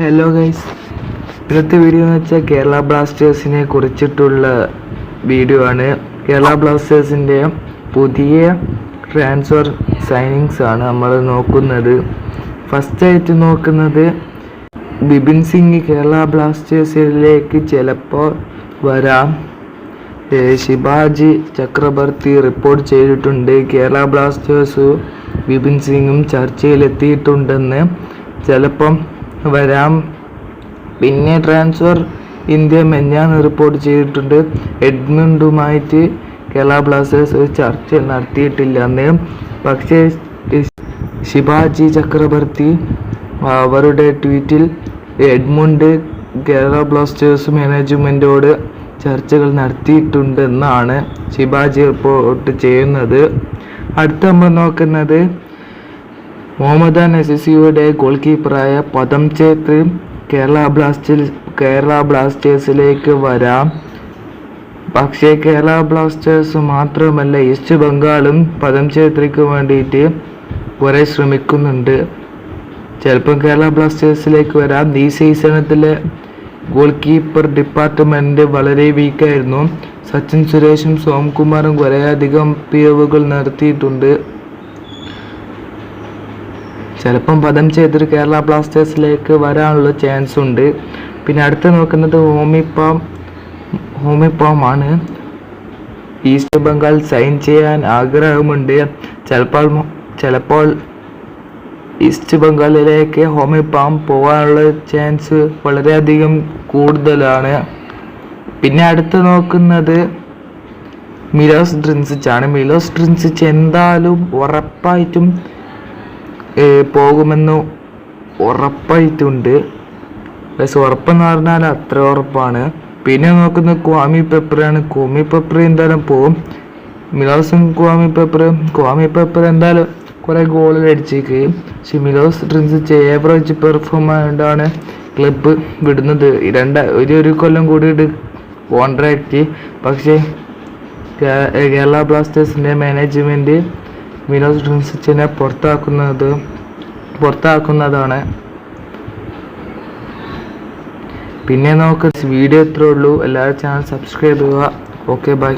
Hello guys, ഇന്നത്തെ video എന്ന് വെച്ചാൽ കേരള ബ്ലാസ്റ്റേഴ്സിനെ കുറിച്ചിട്ടുള്ള വീഡിയോ ആണ്. കേരള ബ്ലാസ്റ്റേഴ്സിൻ്റെ പുതിയ ട്രാൻസ്ഫർ സൈനിങ്സ് ആണ് നമ്മൾ നോക്കുന്നത്. ഫസ്റ്റായിട്ട് നോക്കുന്നത് ബിപിൻ സിംഗ് കേരള ബ്ലാസ്റ്റേഴ്സിലേക്ക് ചിലപ്പോൾ വരാം. ശിവാജി ചക്രബർത്തി റിപ്പോർട്ട് ചെയ്തിട്ടുണ്ട് കേരള ബ്ലാസ്റ്റേഴ്സ് ബിപിൻ സിംഗും ചർച്ചയിലെത്തിയിട്ടുണ്ടെന്ന്. ചിലപ്പം വരാം. പിന്നെ ട്രാൻസ്ഫർ ഇന്ത്യ മെഞ്ഞാന്ന് റിപ്പോർട്ട് ചെയ്തിട്ടുണ്ട്. എഡ്മുണ്ടുമായിട്ട് കേരള ബ്ലാസ്റ്റേഴ്സ് ചർച്ച നടത്തിയിട്ടില്ലെന്ന്. പക്ഷേ ശിവാജി ചക്രബർത്തി അവരുടെ ട്വീറ്റിൽ എഡ്മുണ്ട് കേരള ബ്ലാസ്റ്റേഴ്സ് മാനേജ്മെൻറ്റോട് ചർച്ചകൾ നടത്തിയിട്ടുണ്ടെന്നാണ് ശിവാജി റിപ്പോർട്ട് ചെയ്യുന്നത്. അടുത്ത നമ്മൾ നോക്കുന്നത് മുഹമ്മദ് നസീസിയുടെ ഗോൾ കീപ്പറായ പദം ഛേത്രി കേരള ബ്ലാസ്റ്റേഴ്സിലേക്ക് വരാം. പക്ഷേ കേരള ബ്ലാസ്റ്റേഴ്സ് മാത്രമല്ല, ഈസ്റ്റ് ബംഗാളും പദം ഛേത്രിക്ക് വേണ്ടിയിട്ട് കുറേ ശ്രമിക്കുന്നുണ്ട്. ചിലപ്പം കേരള ബ്ലാസ്റ്റേഴ്സിലേക്ക് വരാം. ഈ സീസണത്തിലെ ഗോൾ കീപ്പർ ഡിപ്പാർട്ട്മെൻറ്റ് വളരെ വീക്കായിരുന്നു. സച്ചിൻ സുരേഷും സോംകുമാറും കുറേയധികം പിഴവുകൾ നടത്തിയിട്ടുണ്ട്. ചിലപ്പം പദം ഛേത്രി കേരള ബ്ലാസ്റ്റേഴ്സിലേക്ക് വരാനുള്ള ചാൻസ് ഉണ്ട്. പിന്നെ അടുത്ത് നോക്കുന്നത് ഹോമിപ്പാം ആണ്. ഈസ്റ്റ് ബംഗാൾ സൈൻ ചെയ്യാൻ ആഗ്രഹമുണ്ട്. ചിലപ്പോൾ ഈസ്റ്റ് ബംഗാളിലേക്ക് ഹോമിപ്പാം പോകാനുള്ള ചാൻസ് വളരെയധികം കൂടുതലാണ്. പിന്നെ അടുത്ത് നോക്കുന്നത് മിലോസ് ഡ്രിൻസിച്ച് ആണ്. മിലോസ് ഡ്രിൻസിച്ച് എന്തായാലും ഉറപ്പായിട്ടും പോകുമെന്ന് ഉറപ്പായിട്ടുണ്ട്. പക്ഷെ ഉറപ്പെന്ന് പറഞ്ഞാൽ അത്ര ഉറപ്പാണ്. പിന്നെ നോക്കുന്നത് ക്വാമി പെപ്പറാണ്. ക്വാമി പെപ്പർ എന്തായാലും പോകും. മിലോസും ക്വാമി പെപ്പർ എന്തായാലും കുറേ ഗോളുകൾ അടിച്ചേക്ക്. പക്ഷെ മിലോസ് ഡ്രിൻസിച്ച് ഏവറേജ് പെർഫോമൻസാണ് ക്ലബ്ബ് വിടുന്നത്. ഒരു കൊല്ലം കൂടിയിട്ട് കോൺട്രാക്റ്റ്. പക്ഷേ കേരള ബ്ലാസ്റ്റേഴ്സിൻ്റെ മാനേജ്മെൻറ്റ് മിലോസ് ഡ്രിൻസിച്ചിനെ പുറത്താക്കുന്നതാണ്. പിന്നെ നമുക്ക് വീഡിയോ ഇത്രേ ഉള്ളൂ. എല്ലാവരും ചാനൽ സബ്സ്ക്രൈബ് ചെയ്യുക. Okay, by.